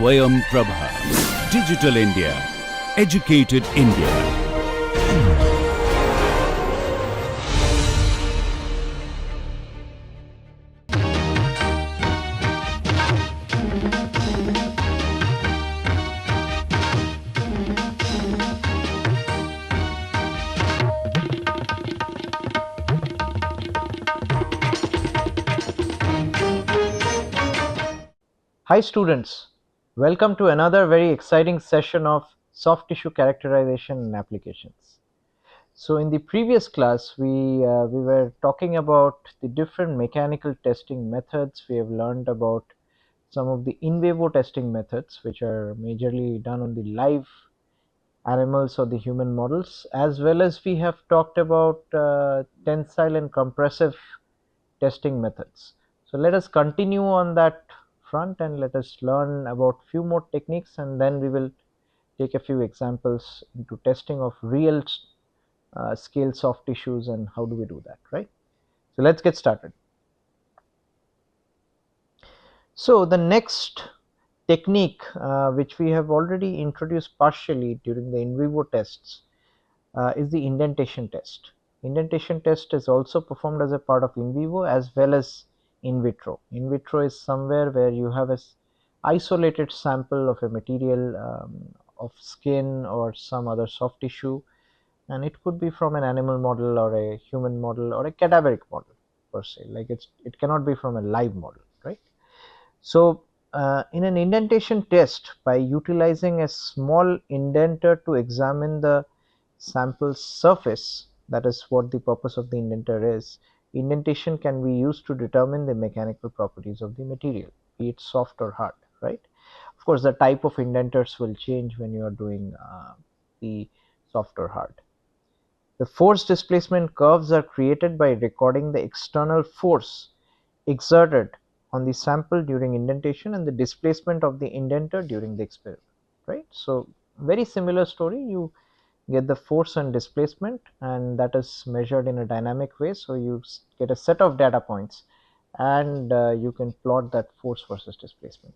Swayam Prabha. Digital India. Educated India. Hi students, welcome to another very exciting session of soft tissue characterization and applications. So in the previous class we were talking about the different mechanical testing methods. We have learned about some of the in vivo testing methods which are majorly done on the live animals or the human models, as well as we have talked about tensile and compressive testing methods. So let us continue on that front and let us learn about few more techniques, and then we will take a few examples into testing of real scale soft tissues and how do we do that, right? So let's get started. So the next technique which we have already introduced partially during the in vivo tests is the indentation test. Indentation test is also performed as a part of in vivo as well as in vitro. In vitro is somewhere where you have a isolated sample of a material of skin or some other soft tissue, and it could be from an animal model or a human model or a cadaveric model per se. Like it cannot be from a live model, right? So in an indentation test, by utilizing a small indenter to examine the sample's surface, that is what the purpose of the indenter is. Indentation can be used to determine the mechanical properties of the material, be it soft or hard, right? Of course, the type of indenters will change when you are doing the soft or hard. The force displacement curves are created by recording the external force exerted on the sample during indentation and the displacement of the indenter during the experiment, right? So very similar story. You get the force and displacement, and that is measured in a dynamic way. So you get a set of data points, and you can plot that force versus displacement,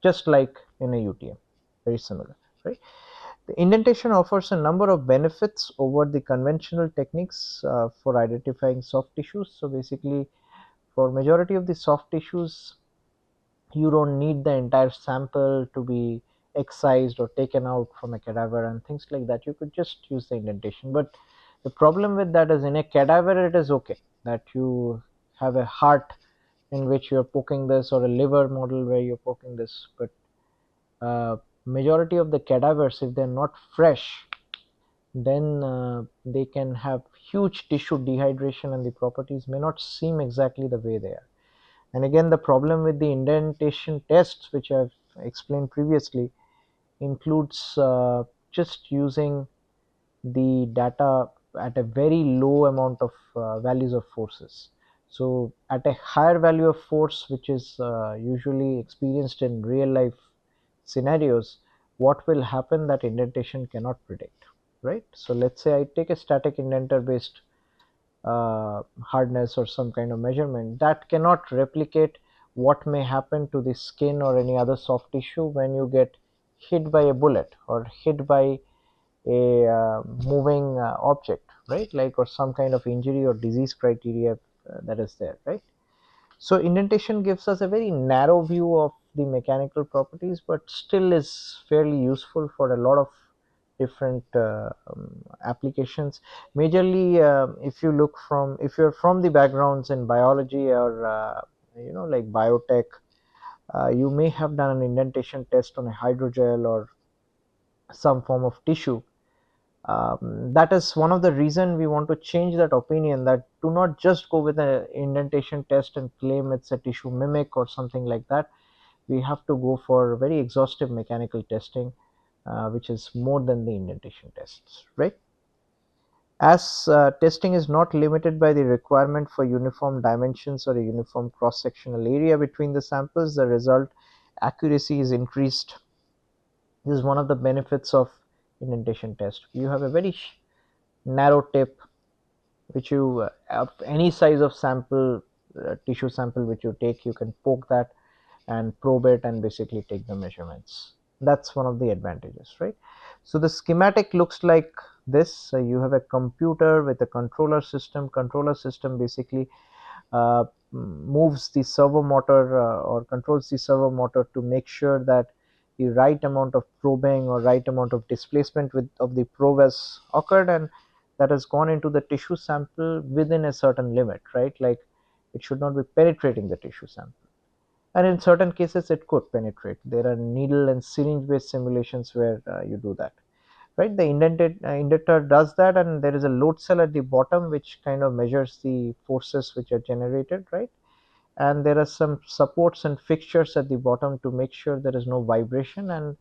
just like in a UTM. Very similar, right? The indentation offers a number of benefits over the conventional techniques for identifying soft tissues. So basically, for majority of the soft tissues, you don't need the entire sample to be excised or taken out from a cadaver and things like that. You could just use the indentation. But the problem with that is, in a cadaver it is okay that you have a heart in which you're poking this, or a liver model where you're poking this, but majority of the cadavers, if they're not fresh, then they can have huge tissue dehydration and the properties may not seem exactly the way they are. And again, the problem with the indentation tests, which I've explained previously, includes just using the data at a very low amount of values of forces. So at a higher value of force, which is usually experienced in real life scenarios, what will happen that indentation cannot predict, right? So let's say I take a static indenter based hardness or some kind of measurement that cannot replicate what may happen to the skin or any other soft tissue when you get hit by a bullet or hit by a moving object, right? Like, or some kind of injury or disease criteria that is there, right? So indentation gives us a very narrow view of the mechanical properties, but still is fairly useful for a lot of different applications. Majorly, if you're from the backgrounds in biology or like biotech, you may have done an indentation test on a hydrogel or some form of tissue. That is one of the reason we want to change that opinion, that do not just go with an indentation test and claim it's a tissue mimic or something like that. We have to go for very exhaustive mechanical testing, which is more than the indentation tests, right? As testing is not limited by the requirement for uniform dimensions or a uniform cross-sectional area between the samples, the result accuracy is increased. This is one of the benefits of indentation test. You have a very narrow tip which you any size of sample, tissue sample which you take, you can poke that, and probe it and basically take the measurements. That's one of the advantages, right? So the schematic looks like this. So you have a computer with a controller system. Controller system basically uh, moves the servo motor or controls the servo motor to make sure that the right amount of probing or right amount of displacement of the probe has occurred, and that has gone into the tissue sample within a certain limit, right? Like it should not be penetrating the tissue sample, and in certain cases it could penetrate. There are needle and syringe based simulations where you do that, right? The indenter does that, and there is a load cell at the bottom which kind of measures the forces which are generated, right? And there are some supports and fixtures at the bottom to make sure there is no vibration, and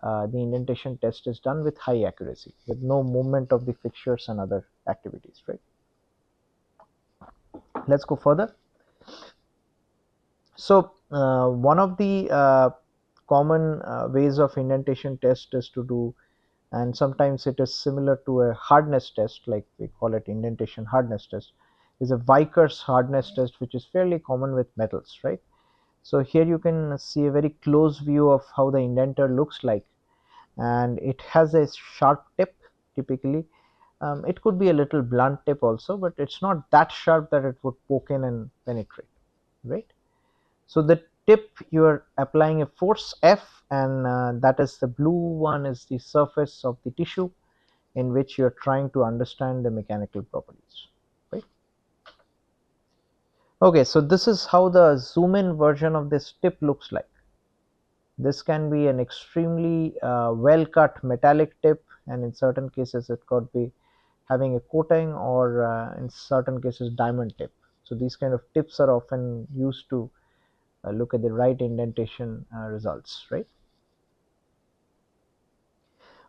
the indentation test is done with high accuracy with no movement of the fixtures and other activities, right? Let's go further. So one of the common ways of indentation test is to do, and sometimes it is similar to a hardness test, like we call it indentation hardness test, is a Vickers hardness test, which is fairly common with metals, right? So here you can see a very close view of how the indenter looks like, and it has a sharp tip typically. It could be a little blunt tip also, but it's not that sharp that it would poke in and penetrate, right? So the tip, you are applying a force F, and that is the blue one is the surface of the tissue in which you are trying to understand the mechanical properties, right? Okay, so this is how the zoom in version of this tip looks like. This can be an extremely well cut metallic tip, and in certain cases it could be having a coating, or in certain cases diamond tip. So these kind of tips are often used to look at the right indentation results, right?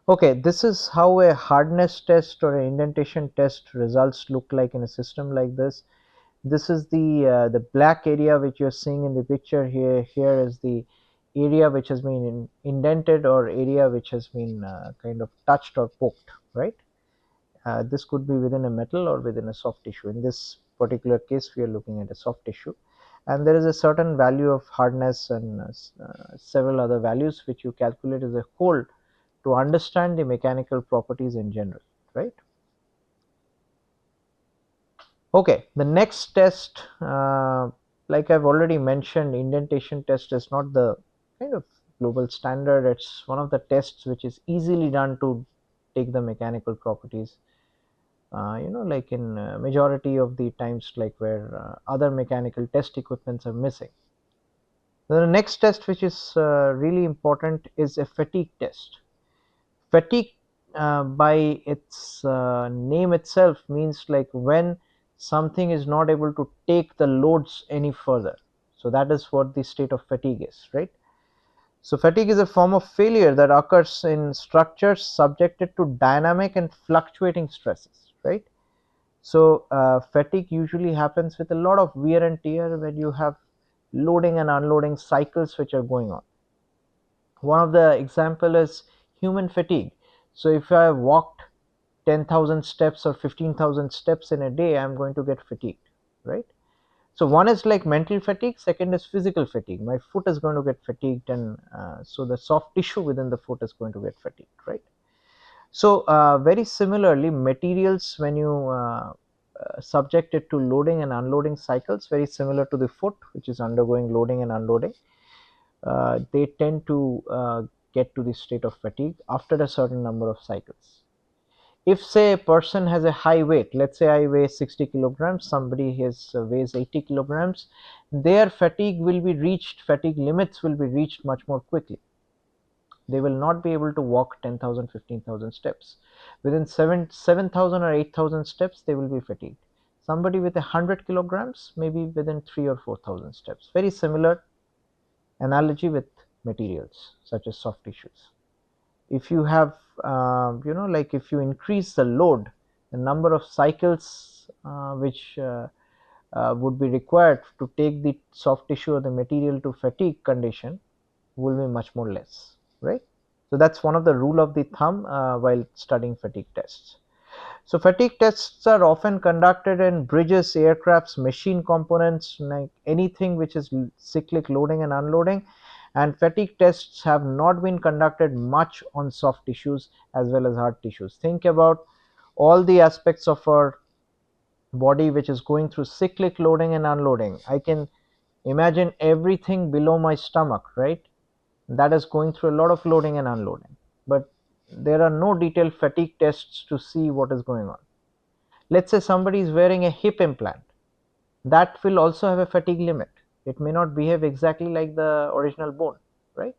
Okay, this is how a hardness test or an indentation test results look like in a system like this. This is the black area which you're seeing in the picture here. Here is the area which has been indented, or area which has been kind of touched or poked, right? This could be within a metal or within a soft tissue. In this particular case, we are looking at a soft tissue, and there is a certain value of hardness and several other values which you calculate as a whole to understand the mechanical properties in general, right? Okay, the next test, like I've already mentioned, indentation test is not the kind of global standard. It's one of the tests which is easily done to take the mechanical properties. Like in majority of the times, like where other mechanical test equipments are missing. The next test, which is really important, is a fatigue test. Fatigue, by its name itself, means like when something is not able to take the loads any further. So that is what the state of fatigue is, right? So fatigue is a form of failure that occurs in structures subjected to dynamic and fluctuating stresses, right? So fatigue usually happens with a lot of wear and tear when you have loading and unloading cycles which are going on. One of the example is human fatigue. So if I walked 10,000 steps or 15,000 steps in a day, I'm going to get fatigued, right? So one is like mental fatigue, second is physical fatigue. My foot is going to get fatigued, and so the soft tissue within the foot is going to get fatigued, right? So very similarly, materials, when you subject it to loading and unloading cycles, very similar to the foot which is undergoing loading and unloading, they tend to get to the state of fatigue after a certain number of cycles. If say a person has a high weight, let's say I weigh 60 kilograms, somebody weighs 80 kilograms, their fatigue limits will be reached much more quickly. They will not be able to walk 10,000, 15,000 steps. Within 7,000 or 8,000 steps, they will be fatigued. Somebody with 100 kilograms, maybe within 3 or 4,000 steps. Very similar analogy with materials such as soft tissues. If you have, like if you increase the load, the number of cycles which would be required to take the soft tissue or the material to fatigue condition will be much more less, right? So that's one of the rule of the thumb while studying fatigue tests. So fatigue tests are often conducted in bridges, aircrafts, machine components, like anything which is cyclic loading and unloading. And fatigue tests have not been conducted much on soft tissues as well as hard tissues. Think about all the aspects of our body which is going through cyclic loading and unloading. I can imagine everything below my stomach, right? That is going through a lot of loading and unloading. But there are no detailed fatigue tests to see what is going on. Let's say somebody is wearing a hip implant, that will also have a fatigue limit. It may not behave exactly like the original bone, right?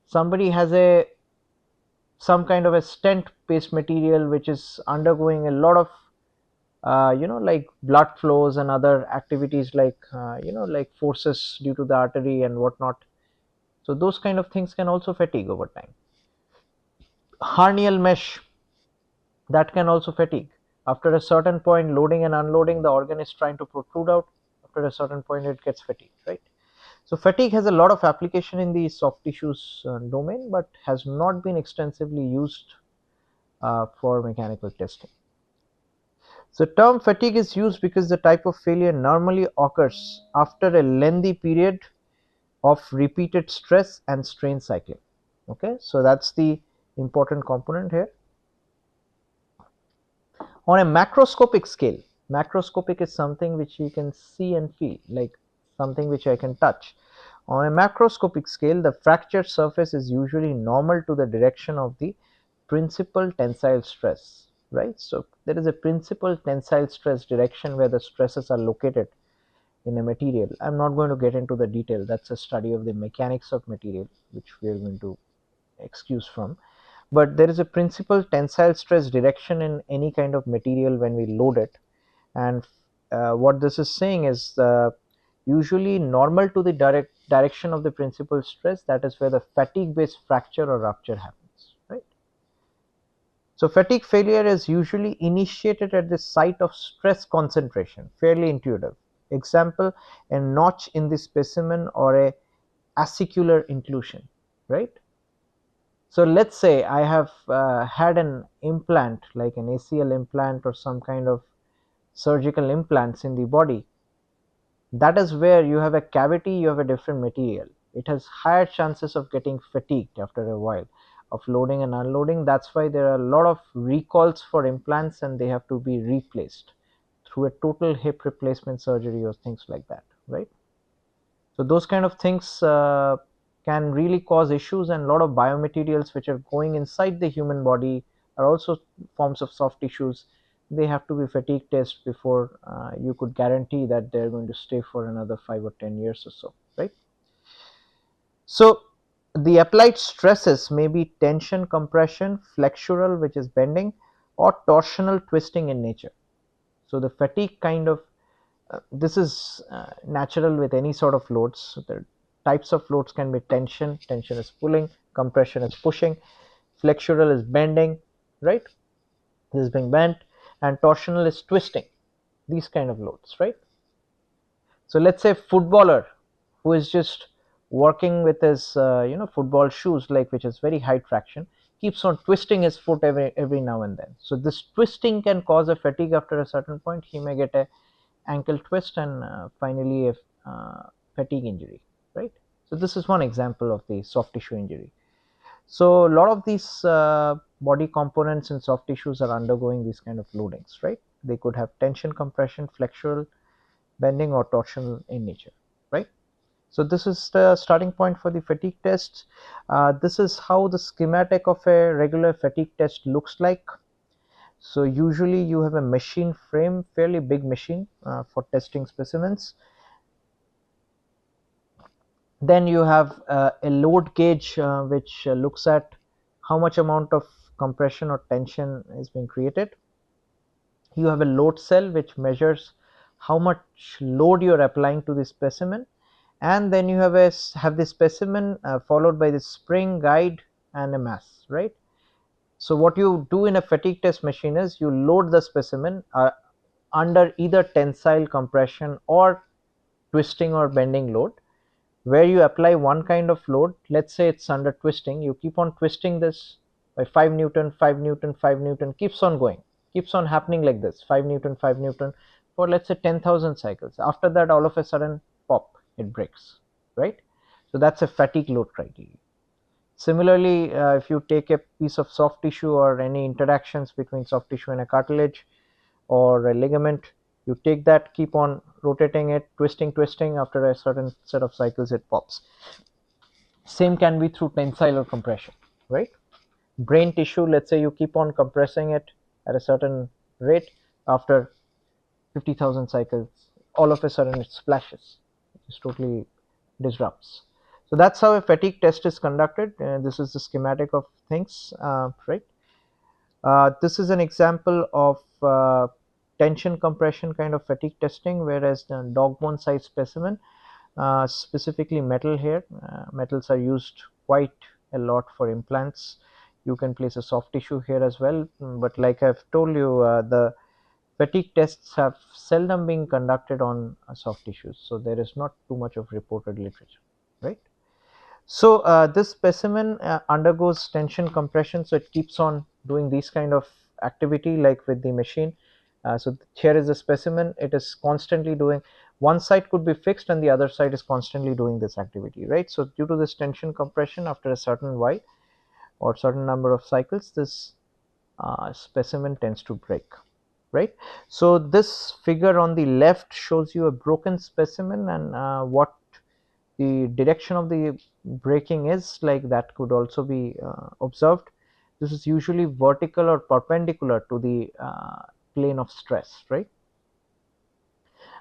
Somebody has a some kind of a stent based material which is undergoing a lot of like blood flows and other activities like like forces due to the artery and whatnot. So those kind of things can also fatigue over time. Hernial mesh, that can also fatigue. After a certain point, loading and unloading, the organ is trying to protrude out. After a certain point, it gets fatigued, right? So fatigue has a lot of application in the soft tissues domain, but has not been extensively used for mechanical testing. So term fatigue is used because the type of failure normally occurs after a lengthy period of repeated stress and strain cycling. Okay, so that's the important component here. On a macroscopic scale, macroscopic is something which you can see and feel, like something which I can touch. On a macroscopic scale, the fractured surface is usually normal to the direction of the principal tensile stress, right? So there is a principal tensile stress direction where the stresses are located in a material. I'm not going to get into the detail. That's a study of the mechanics of material, which we are going to excuse from. But there is a principal tensile stress direction in any kind of material when we load it. And what this is saying is usually normal to the direction of the principal stress. That is where the fatigue based fracture or rupture happens, right? So fatigue failure is usually initiated at the site of stress concentration, fairly intuitive. Example, a notch in the specimen or a acicular inclusion, right? So let's say I have had an implant like an ACL implant or some kind of surgical implants in the body. That is where you have a cavity, you have a different material. It has higher chances of getting fatigued after a while of loading and unloading. That's why there are a lot of recalls for implants and they have to be replaced through a total hip replacement surgery or things like that, right? So those kind of things can really cause issues, and a lot of biomaterials which are going inside the human body are also forms of soft tissues. They have to be fatigue tested before you could guarantee that they're going to stay for another 5 or 10 years or so, right? So the applied stresses may be tension, compression, flexural, which is bending, or torsional twisting in nature. So the fatigue kind of this is natural with any sort of loads. So the types of loads can be tension, tension is pulling, compression is pushing, flexural is bending, right? This is being bent, and torsional is twisting. These kind of loads, right? So let's say footballer who is just working with his football shoes, like which is very high traction, keeps on twisting his foot every now and then. So this twisting can cause a fatigue after a certain point. He may get a ankle twist and finally a fatigue injury, right? So this is one example of the soft tissue injury. So a lot of these body components in soft tissues are undergoing these kind of loadings, right? They could have tension, compression, flexural, bending, or torsional in nature, right? So this is the starting point for the fatigue tests. This is how the schematic of a regular fatigue test looks like. So usually you have a machine frame, fairly big machine for testing specimens. Then you have a load gauge which looks at how much amount of compression or tension is being created. You have a load cell which measures how much load you are applying to the specimen, and then you have the specimen followed by the spring, guide, and a mass, right? So what you do in a fatigue test machine is you load the specimen under either tensile, compression, or twisting or bending load, where you apply one kind of load. Let's say it's under twisting. You keep on twisting this by 5 Newton, 5 Newton, 5 Newton, keeps on going. keeps on happening like this, 5 Newton, 5 Newton for let's say 10,000 cycles. After that, all of a sudden, pop, it breaks, right? So that's a fatigue load criteria. Similarly, if you take a piece of soft tissue or any interactions between soft tissue and a cartilage or a ligament, you take that, keep on rotating it, twisting, after a certain set of cycles, it pops. Same can be through tensile or compression, right? Brain tissue, let's say you keep on compressing it at a certain rate, after 50,000 cycles, all of a sudden it splashes, it totally disrupts. So that's how a fatigue test is conducted. This is the schematic of things, right? This is an example of tension compression kind of fatigue testing, whereas the dog bone size specimen, specifically metal here, metals are used quite a lot for implants. You can place a soft tissue here as well, but like I've told you, the fatigue tests have seldom been conducted on soft tissues, so there is not too much of reported literature, right? So this specimen undergoes tension compression, so it keeps on doing these kind of activity like with the machine. So here is a specimen, it is constantly doing, one side could be fixed and the other side is constantly doing this activity, right? So due to this tension compression, after a certain y or certain number of cycles, this specimen tends to break, right? So this figure on the left shows you a broken specimen, and what the direction of the breaking is like, that could also be observed. This is usually vertical or perpendicular to the plane of stress, right?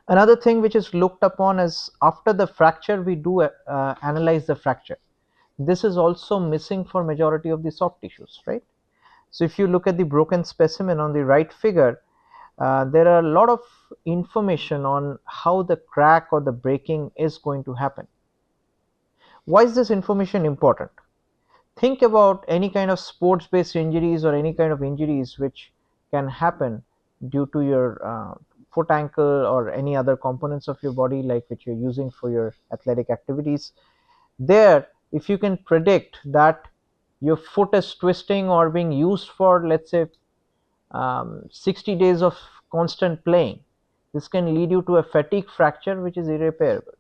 Another thing which is looked upon is after the fracture we do analyze the fracture. This is also missing for majority of the soft tissues, right? So if you look at the broken specimen on the right figure, there are a lot of information on how the crack or the breaking is going to happen. Why is this information important? Think about any kind of sports based injuries or any kind of injuries which can happen due to your foot, ankle, or any other components of your body like which you're using for your athletic activities. There, if you can predict that your foot is twisting or being used for let's say 60 days of constant playing, this can lead you to a fatigue fracture which is irreparable.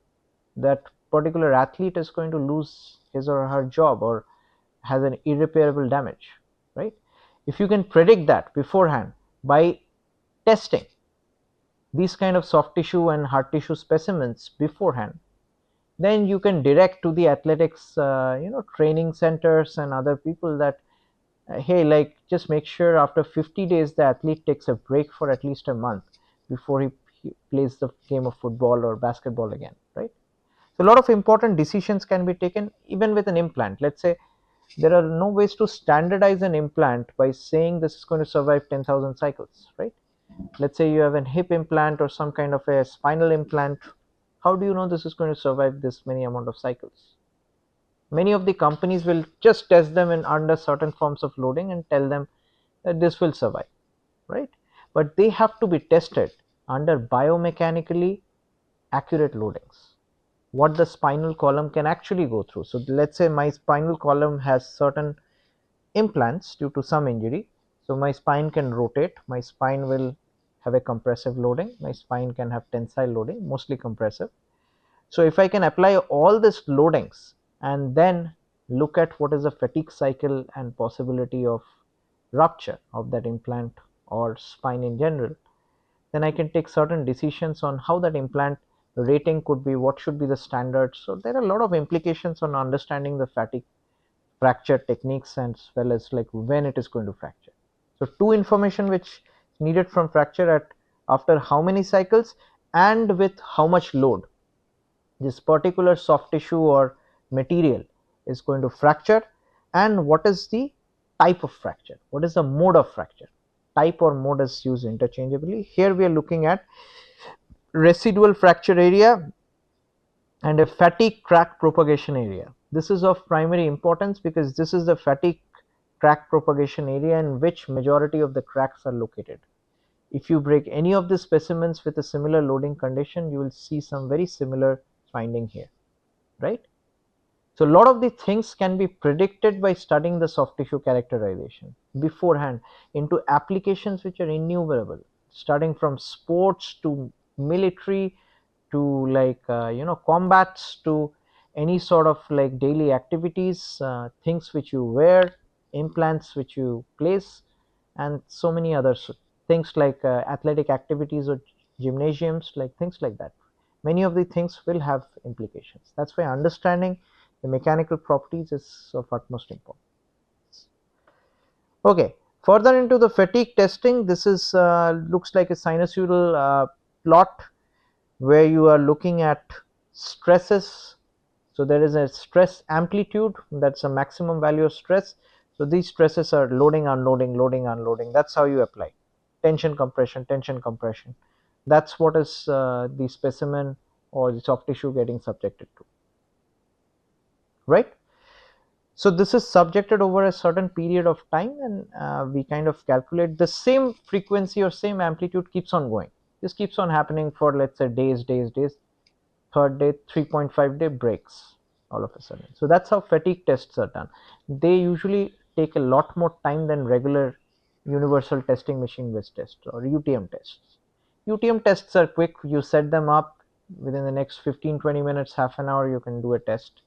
That particular athlete is going to lose his or her job or has an irreparable damage, right? If you can predict that beforehand by testing these kind of soft tissue and hard tissue specimens beforehand, then you can direct to the athletics training centers and other people that hey, like just make sure after 50 days the athlete takes a break for at least a month before he plays the game of football or basketball again, right? So a lot of important decisions can be taken even with an implant. Let's say there are no ways to standardize an implant by saying this is going to survive 10,000 cycles, right? Let's say you have a hip implant or some kind of a spinal implant. How do you know this is going to survive this many amount of cycles? Many of the companies will just test them in under certain forms of loading and tell them that this will survive, right? But they have to be tested under biomechanically accurate loadings, what the spinal column can actually go through. So let's say my spinal column has certain implants due to some injury. So my spine can rotate, my spine will have a compressive loading, my spine can have tensile loading, mostly compressive. So if I can apply all these loadings and then look at what is the fatigue cycle and possibility of rupture of that implant or spine in general, then I can take certain decisions on how that implant rating could be, what should be the standards. So there are a lot of implications on understanding the fatigue fracture techniques as well as like when it is going to fracture. So two information which needed from fracture at after how many cycles and with how much load this particular soft tissue or material is going to fracture, and what is the type of fracture, what is the mode of fracture. Type or mode is used interchangeably. Here we are looking at residual fracture area and a fatigue crack propagation area. This is of primary importance because this is the fatigue crack propagation area in which majority of the cracks are located. If you break any of the specimens with a similar loading condition, you will see some very similar finding here, right? So a lot of the things can be predicted by studying the soft tissue characterization beforehand into applications which are innumerable, starting from sports to military to like combats to any sort of like daily activities, things which you wear, implants which you place, and so many other things like athletic activities or gymnasiums, like things like that. Many of the things will have implications. That's why understanding the mechanical properties is of utmost importance. Okay, further into the fatigue testing, this is looks like a sinusoidal plot where you are looking at stresses. So there is a stress amplitude, that's a maximum value of stress. So these stresses are loading, unloading, loading, unloading. That's how you apply tension, compression, tension, compression. That's what is the specimen or the soft tissue getting subjected to, right? So this is subjected over a certain period of time, and we kind of calculate the same frequency or same amplitude keeps on going. This keeps on happening for, let's say, days. Third day, 3.5 day breaks all of a sudden. So that's how fatigue tests are done. They usually take a lot more time than regular universal testing machine based tests or UTM tests. UTM tests are quick. You set them up within the next 15-20 minutes, half an hour, you can do a test.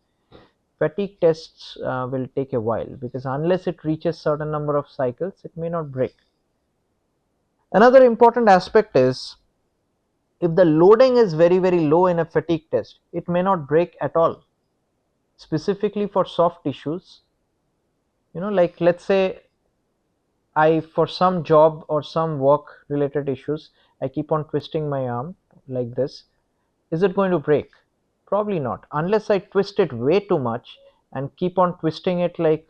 Fatigue tests will take a while, because unless it reaches certain number of cycles, it may not break. Another important aspect is, if the loading is very low in a fatigue test, it may not break at all. Specifically for soft tissues, like let's say I, for some job or some work related issues, I keep on twisting my arm like this. Is it going to break? Probably not, unless I twist it way too much and keep on twisting it like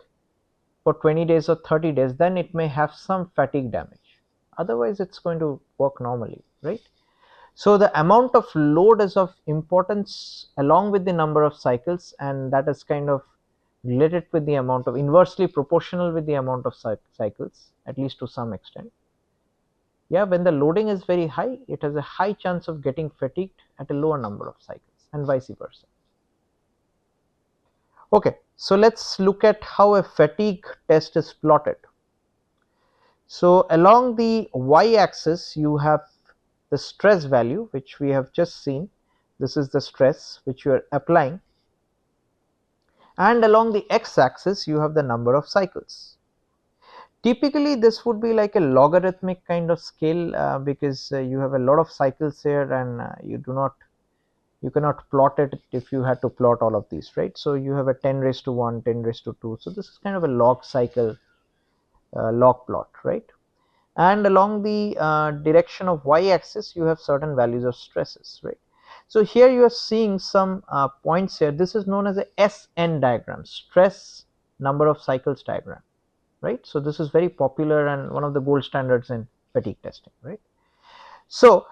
for 20 days or 30 days, then it may have some fatigue damage. Otherwise it's going to work normally, right? So the amount of load is of importance along with the number of cycles, and that is kind of related with the amount of, inversely proportional with the amount of cycles, at least to some extent. Yeah, when the loading is very high, it has a high chance of getting fatigued at a lower number of cycles, and vice versa. Okay, so let's look at how a fatigue test is plotted. So along the y-axis you have the stress value, which we have just seen. This is the stress which you are applying, and along the x-axis you have the number of cycles. Typically this would be like a logarithmic kind of scale, because you have a lot of cycles here, and you cannot plot it if you had to plot all of these, right? So you have a 10 raised to 1, 10 raised to 2. So this is kind of a log cycle, log plot, right? And along the direction of y-axis you have certain values of stresses, right? So here you are seeing some points here. This is known as a SN diagram, stress number of cycles diagram, right? So this is very popular and one of the gold standards in fatigue testing, right? So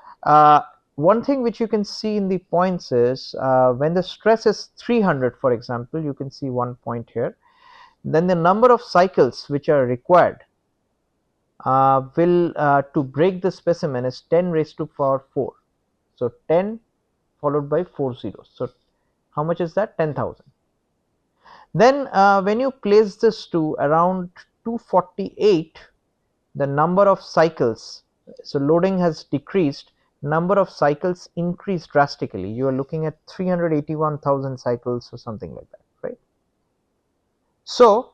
one thing which you can see in the points is, when the stress is 300, for example, you can see one point here, then the number of cycles which are required will to break the specimen is 10 raised to power 4. So 10 followed by 4 zeros. So how much is that? 10,000. Then when you place this to around 248, the number of cycles, so loading has decreased, number of cycles increased drastically. You are looking at 381,000 cycles or something like that, right? So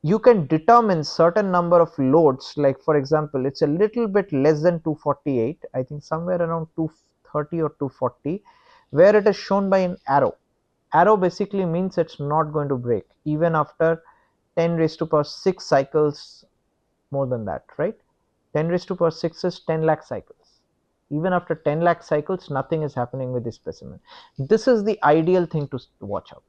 you can determine certain number of loads, like for example it's a little bit less than 248, I think somewhere around 230 or 240, where it is shown by an arrow. Arrow basically means it's not going to break even after 10 raised to power 6 cycles, more than that, right? 10 raised to power 6 is 10 lakh cycles. Even after 10 lakh cycles, nothing is happening with this specimen. This is the ideal thing to watch out.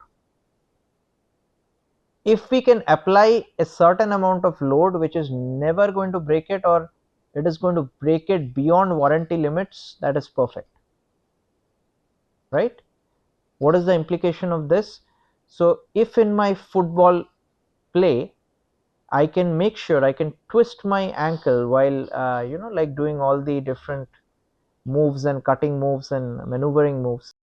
If we can apply a certain amount of load which is never going to break it, or it is going to break it beyond warranty limits, that is perfect, right? What is the implication of this? So if in my football play I can make sure I can twist my ankle while like doing all the different moves and cutting moves and maneuvering moves,